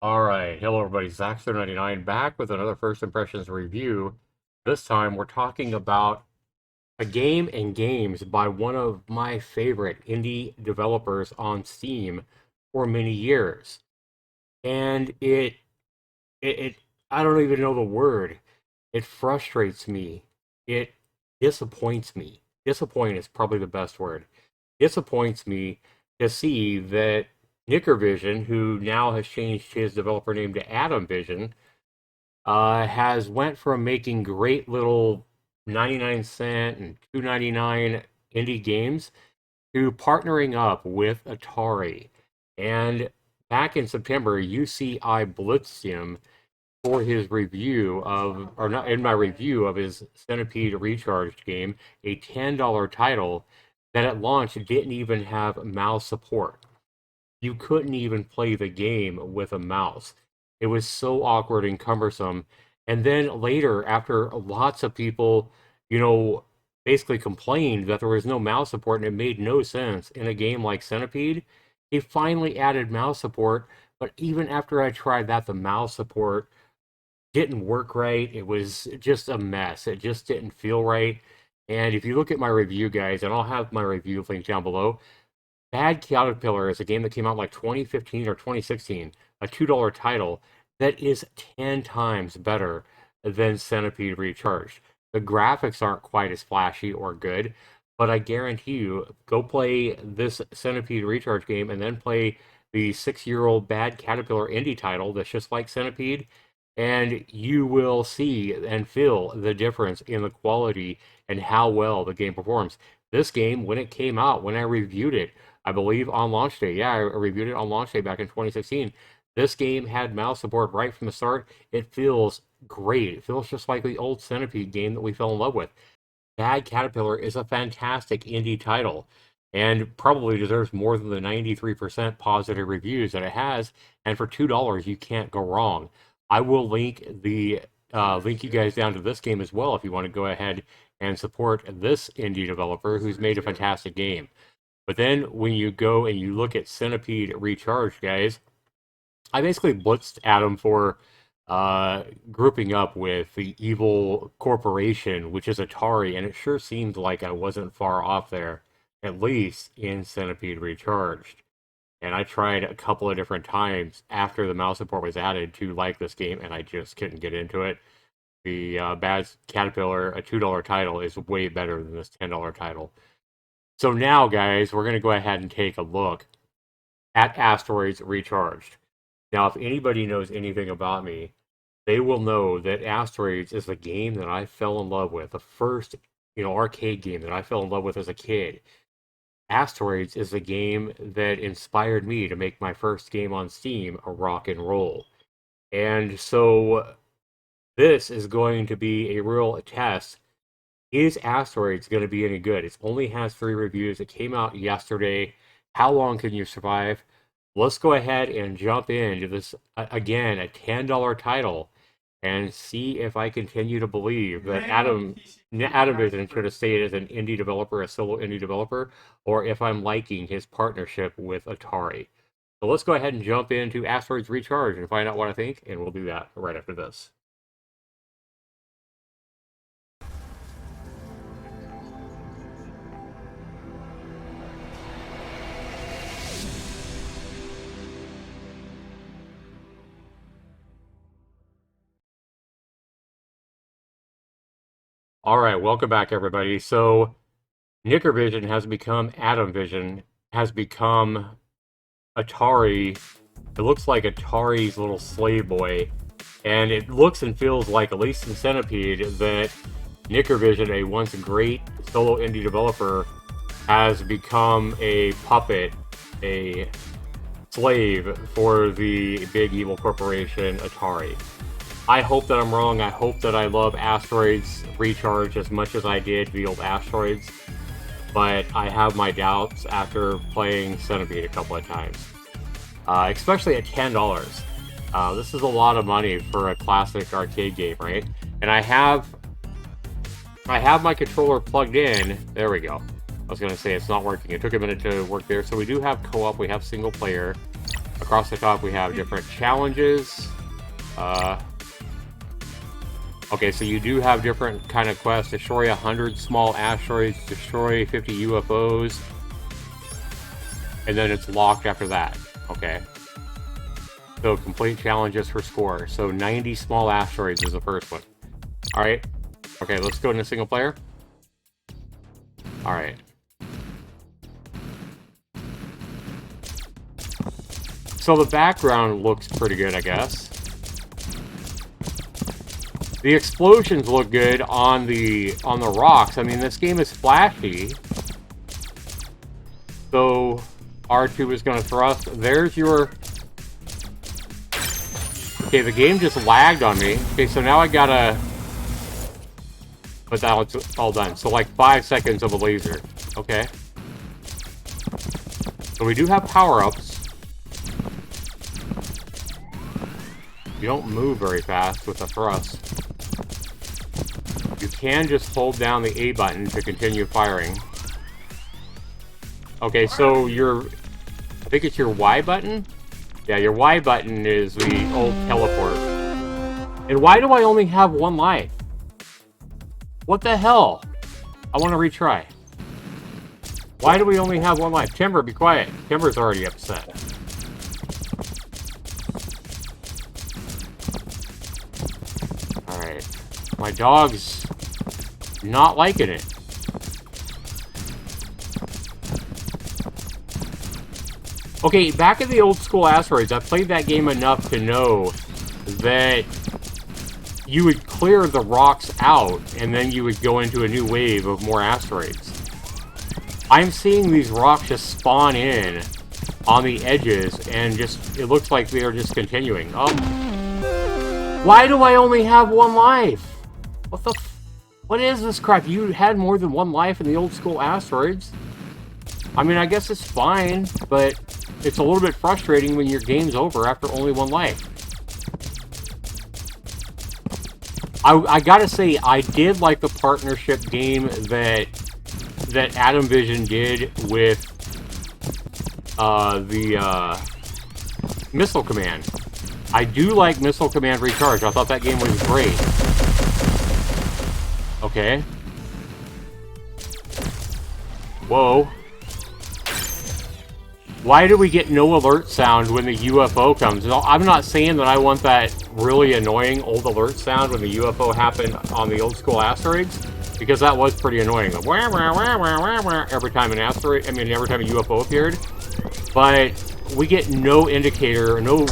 Alright, hello everybody, Zaxter99 back with another First Impressions review. This time we're talking about a game and games by one of my favorite indie developers on Steam for many years. And it I don't even know the word. It frustrates me. It disappoints me. Disappoint is probably the best word. Disappoints me to see that Nickervision, who now has changed his developer name to Atom Vision, has went from making great little 99-cent and 2.99 indie games to partnering up with Atari. And back in September, UCI blitzed him for his review of, or not in my review of his Centipede Recharged game, a $10 title that at launch didn't even have mouse support. You couldn't even play the game with a mouse. It was so awkward and cumbersome. And then later, after lots of people, you know, basically complained that there was no mouse support and it made no sense in a game like Centipede, he finally added mouse support. But even after I tried that, the mouse support didn't work right. It was just a mess. It just didn't feel right. And if you look at my review, guys, and I'll have my review link down below, Bad Caterpillar is a game that came out like 2015 or 2016, a $2 title that is 10 times better than Centipede Recharged. The graphics aren't quite as flashy or good, but I guarantee you, go play this Centipede Recharge game and then play the 6-year-old Bad Caterpillar indie title that's just like Centipede, and you will see and feel the difference in the quality and how well the game performs. This game, when it came out, when I reviewed it, I believe on launch day. Yeah, I reviewed it on launch day back in 2016. This game had mouse support right from the start. It feels great. It feels just like the old Centipede game that we fell in love with. Bad Caterpillar is a fantastic indie title and probably deserves more than the 93% positive reviews that it has. And for $2, you can't go wrong. I will link you guys down to this game as well if you want to go ahead and support this indie developer who's made a fantastic game. But then when you go and you look at Centipede Recharged, guys, I basically blitzed Adam for grouping up with the evil corporation, which is Atari, and it sure seemed like I wasn't far off there, at least in Centipede Recharged. And I tried a couple of different times after the mouse support was added to like this game, and I just couldn't get into it. The Bad Caterpillar, a $2 title, is way better than this $10 title. So now, guys, we're going to go ahead and take a look at Asteroids Recharged. Now, if anybody knows anything about me, they will know that Asteroids is the game that I fell in love with, the first, arcade game that I fell in love with as a kid. Asteroids is the game that inspired me to make my first game on Steam a rock and roll. And so this is going to be a real test. Is Asteroids going to be any good? It only has 3 reviews. It came out yesterday. How long can you survive? Let's go ahead and jump into this, again, a $10 title, and see if I continue to believe that Adam Vision should have stayed as an indie developer, a solo indie developer, or if I'm liking his partnership with Atari. So let's go ahead and jump into Asteroids Recharge and find out what I think, and we'll do that right after this. All right, welcome back, everybody. So, Nickervision has become Atom Vision, has become Atari. It looks like Atari's little slave boy, and it looks and feels like, at least in Centipede, that Nickervision, a once great solo indie developer, has become a puppet, a slave for the big evil corporation Atari. I hope that I'm wrong. I hope that I love Asteroids Recharge as much as I did the old Asteroids, but I have my doubts after playing Centipede a couple of times, especially at $10. This is a lot of money for a classic arcade game, right? And I have my controller plugged in. There we go. I was going to say it's not working. It took a minute to work there. So we do have co-op. We have single player. Across the top, we have different challenges. Okay, so you do have different kind of quests. Destroy 100 small asteroids, destroy 50 UFOs, and then it's locked after that. Okay. So complete challenges for score. So 90 small asteroids is the first one. Alright. Okay, let's go into single player. Alright. So the background looks pretty good, I guess. The explosions look good on the rocks. I mean, this game is flashy. So R2 is going to thrust. There's your... Okay, the game just lagged on me. Okay, so now I gotta... But now it's all done. So like 5 seconds of a laser. Okay. So we do have power-ups. You don't move very fast with the thrust. You can just hold down the A button to continue firing. Okay, so I think it's your Y button? Yeah, your Y button is the old teleport. And why do I only have 1 life? What the hell? I want to retry. Why do we only have 1 life? Timber, be quiet. Timber's already upset. Alright. My dog's not liking it. Okay, back in the old school Asteroids, I played that game enough to know that you would clear the rocks out, and then you would go into a new wave of more asteroids. I'm seeing these rocks just spawn in on the edges, and just, it looks like they are just continuing. Why do I only have 1 life? What is this crap? You had more than 1 life in the old school Asteroids? I mean, I guess it's fine, but it's a little bit frustrating when your game's over after only 1 life. I gotta say, I did like the partnership game that Atom Vision did with the Missile Command. I do like Missile Command Recharged. I thought that game was great. Okay. Whoa. Why do we get no alert sound when the UFO comes? I'm not saying that I want that really annoying old alert sound when the UFO happened on the old school Asteroids, because that was pretty annoying. Wah, wah, wah, wah, wah, wah, every time an asteroid, every time a UFO appeared. But we get no indicator, no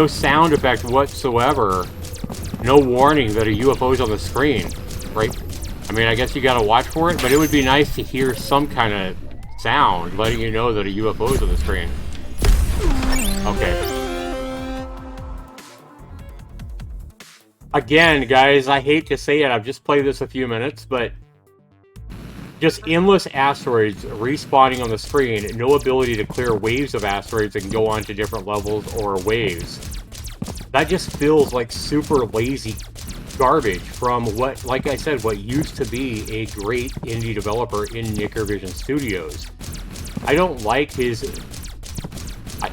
sound effect whatsoever, no warning that a UFO is on the screen, right? I mean, I guess you gotta watch for it, but it would be nice to hear some kind of sound letting you know that a UFO is on the screen. Okay. Again, guys, I hate to say it, I've just played this a few minutes, but just endless asteroids respawning on the screen, no ability to clear waves of asteroids and go on to different levels or waves. That just feels like super lazy garbage from what, like I said, what used to be a great indie developer in Nickervision Studios. I don't like his...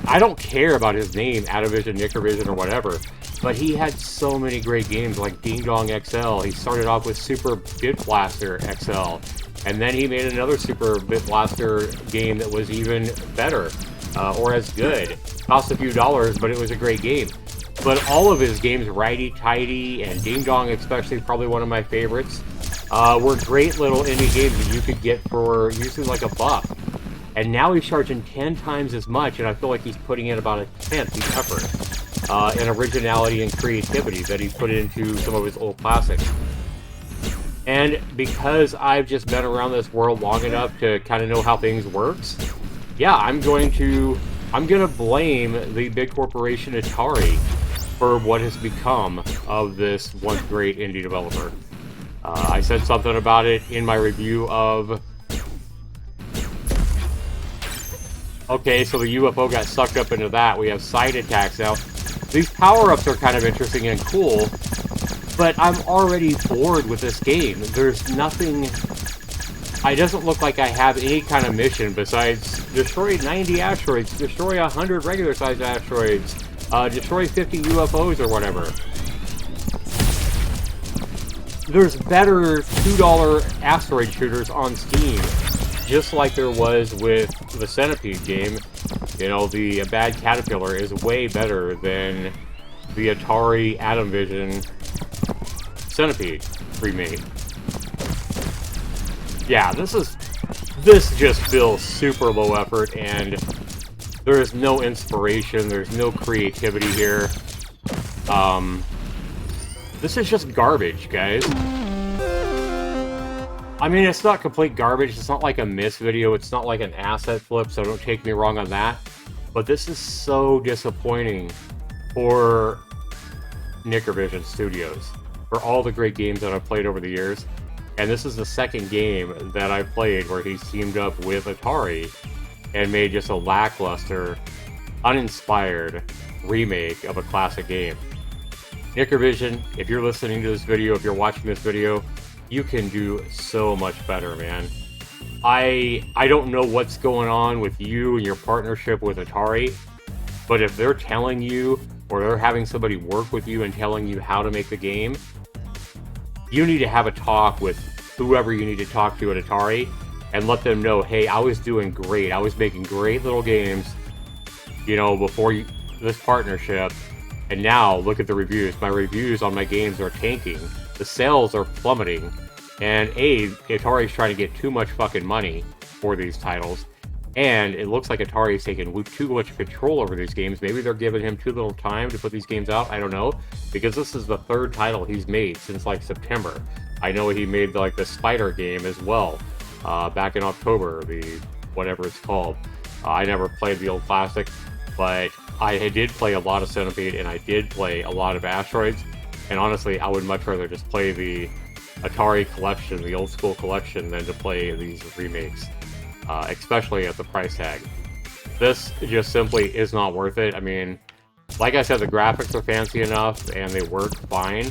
I don't care about his name, Atovision, Nickervision, or whatever, but he had so many great games like Ding Dong XL. He started off with Super Bit Blaster XL, and then he made another Super Bit Blaster game that was even better, or as good. Cost a few dollars, but it was a great game. But all of his games, Righty Tighty and Ding Dong especially, probably one of my favorites, were great little indie games that you could get for usually like $1. And now he's charging 10 times as much, and I feel like he's putting in about 1/10 the effort and originality and creativity that he put into some of his old classics. And because I've just been around this world long enough to kind of know how things works, yeah, I'm gonna blame the big corporation Atari for what has become of this once great indie developer. I said something about it in my review of... Okay, so the UFO got sucked up into that. We have side attacks now. These power-ups are kind of interesting and cool, but I'm already bored with this game. There's nothing it doesn't look like I have any kind of mission besides destroy 90 asteroids, destroy 100 regular-sized asteroids, destroy 50 UFOs or whatever. There's better $2 asteroid shooters on Steam, just like there was with the Centipede game. You know, the Bad Caterpillar is way better than the Atari Atom Vision Centipede remake. Yeah, this just feels super low effort, and there is no inspiration, there's no creativity here. This is just garbage, guys. I mean, it's not complete garbage, it's not like a miss video, it's not like an asset flip, so don't take me wrong on that. But this is so disappointing for Nickervision Studios, for all the great games that I've played over the years. And this is the second game that I played where he's teamed up with Atari and made just a lackluster, uninspired remake of a classic game. Nickervision, if you're listening to this video, if you're watching this video, you can do so much better, man. I don't know what's going on with you and your partnership with Atari, but if they're telling you, or they're having somebody work with you and telling you how to make the game, you need to have a talk with whoever you need to talk to at Atari and let them know, hey, I was doing great. I was making great little games, you know, before this partnership. And now, look at the reviews. My reviews on my games are tanking. The sales are plummeting. And Atari's trying to get too much fucking money for these titles. And it looks like Atari's taking too much control over these games. Maybe they're giving him too little time to put these games out. I don't know. Because this is the third title he's made since, like, September. I know he made, like, the Spider game as well. Back in October, the whatever it's called. I never played the old classic. But I did play a lot of Centipede, and I did play a lot of Asteroids. And honestly, I would much rather just play the Atari collection, the old school collection, than to play these remakes. Especially at the price tag. This just simply is not worth it. I mean, like I said, the graphics are fancy enough, and they work fine.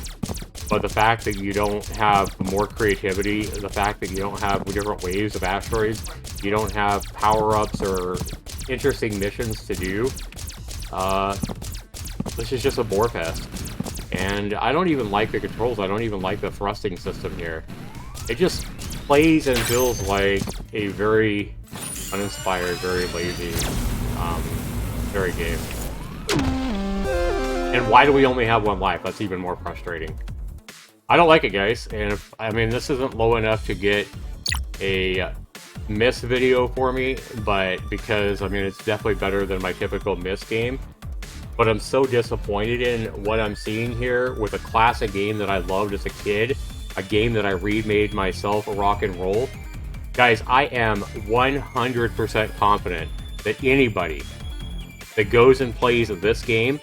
But the fact that you don't have more creativity, the fact that you don't have different waves of asteroids, you don't have power-ups or interesting missions to do, this is just a bore fest. And I don't even like the controls, I don't even like the thrusting system here. It just plays and feels like a very uninspired, very lazy, very game. And why do we only have one life? That's even more frustrating. I don't like it, guys, and I mean, this isn't low enough to get a miss video for me, but because, I mean, it's definitely better than my typical miss game. But I'm so disappointed in what I'm seeing here with a classic game that I loved as a kid, a game that I remade myself, Rock and Roll. Guys, I am 100% confident that anybody that goes and plays this game,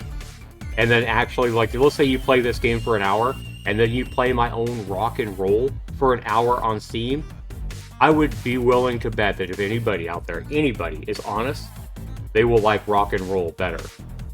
and then actually, like, let's say you play this game for an hour, and then you play my own Rock and Roll for an hour on Steam, I would be willing to bet that if anybody out there, anybody is honest, they will like Rock and Roll better.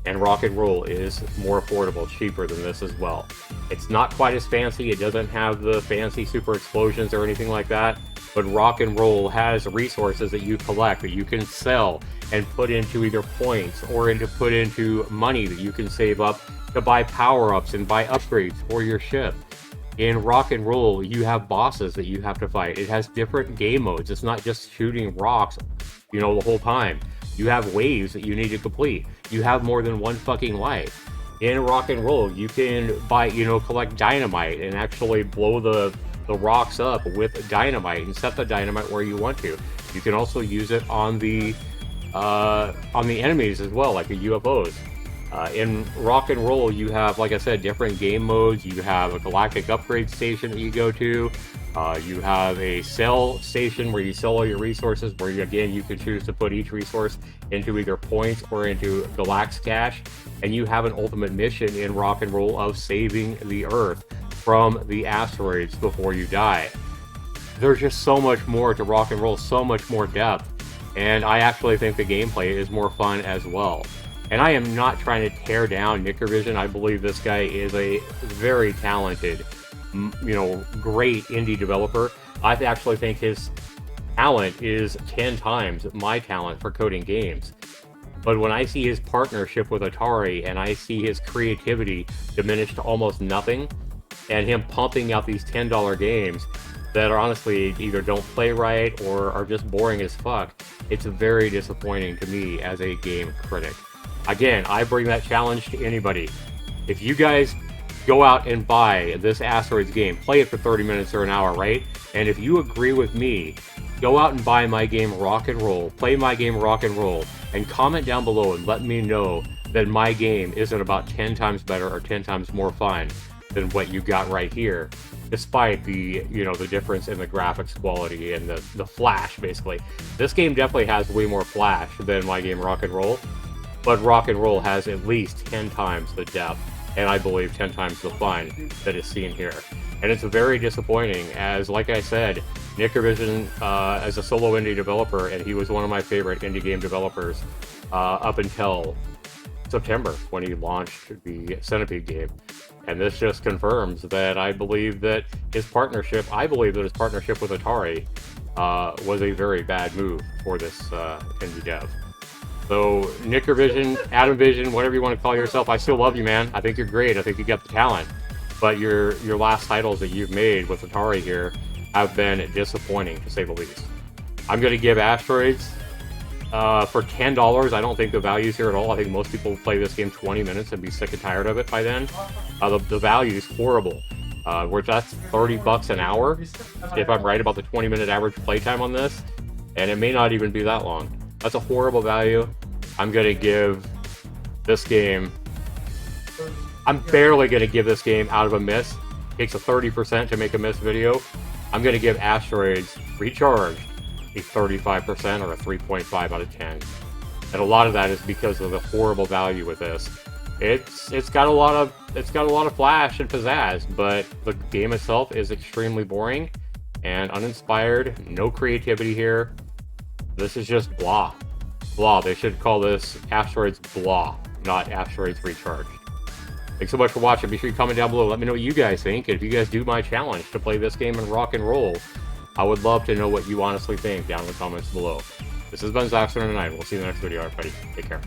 And Rock and Roll is more affordable, cheaper than this as well. It's not quite as fancy, it doesn't have the fancy super explosions or anything like that, but Rock and Roll has resources that you collect, that you can sell and put into either points or put into money that you can save up to buy power-ups and buy upgrades for your ship. In Rock and Roll, you have bosses that you have to fight. It has different game modes. It's not just shooting rocks, you know, the whole time. You have waves that you need to complete. You have more than one fucking life. In Rock and Roll, you can buy, you know, collect dynamite and actually blow the rocks up with dynamite and set the dynamite where you want to. You can also use it on the enemies as well, like the UFOs. In Rock and Roll, you have, like I said, different game modes. You have a galactic upgrade station that you go to. You have a sell station where you sell all your resources, where you can choose to put each resource into either points or into Galax Cash. And you have an ultimate mission in Rock and Roll of saving the Earth from the asteroids before you die. There's just so much more to Rock and Roll, so much more depth. And I actually think the gameplay is more fun as well. And I am not trying to tear down Nickervision. I believe this guy is a very talented, you know, great indie developer. I actually think his talent is 10 times my talent for coding games. But when I see his partnership with Atari and I see his creativity diminished to almost nothing, and him pumping out these $10 games that are honestly either don't play right or are just boring as fuck, it's very disappointing to me as a game critic. Again, I bring that challenge to anybody. If you guys go out and buy this Asteroids game, play it for 30 minutes or an hour, right? And if you agree with me, go out and buy my game Rock and Roll, play my game Rock and Roll, and comment down below and let me know that my game isn't about 10 times better or 10 times more fun than what you got right here, despite the, you know, the difference in the graphics quality and the flash, basically. This game definitely has way more flash than my game Rock and Roll, but Rock and Roll has at least 10 times the depth, and I believe 10 times the fun that is seen here. And it's very disappointing, as, like I said, Nickervision as a solo indie developer, and he was one of my favorite indie game developers up until September when he launched the Centipede game. And this just confirms that I believe that his partnership with Atari was a very bad move for this indie dev. So Nickervision, Adam Vision, whatever you want to call yourself, I still love you, man. I think you're great. I think you got the talent. But your last titles that you've made with Atari here have been disappointing, to say the least. I'm going to give Asteroids for $10. I don't think the value's here at all. I think most people play this game 20 minutes and be sick and tired of it by then. The value is horrible. Where that's 30 bucks an hour, if I'm right about the 20-minute average playtime on this, and it may not even be that long. That's a horrible value. I'm going to give this game... I'm barely going to give this game out of a miss. It takes a 30% to make a miss video. I'm going to give Asteroids Recharged a 35% or a 3.5 out of 10. And a lot of that is because of the horrible value with this. It's got a lot of flash and pizzazz, but the game itself is extremely boring and uninspired. No creativity here. This is just blah. Blah. They should call this Asteroids Blah, not Asteroids Recharged. Thanks so much for watching. Be sure you comment down below. Let me know what you guys think. And if you guys do my challenge to play this game in Rock and Roll, I would love to know what you honestly think down in the comments below. This has been Asteroids Recharged. We'll see you in the next video, everybody. Take care.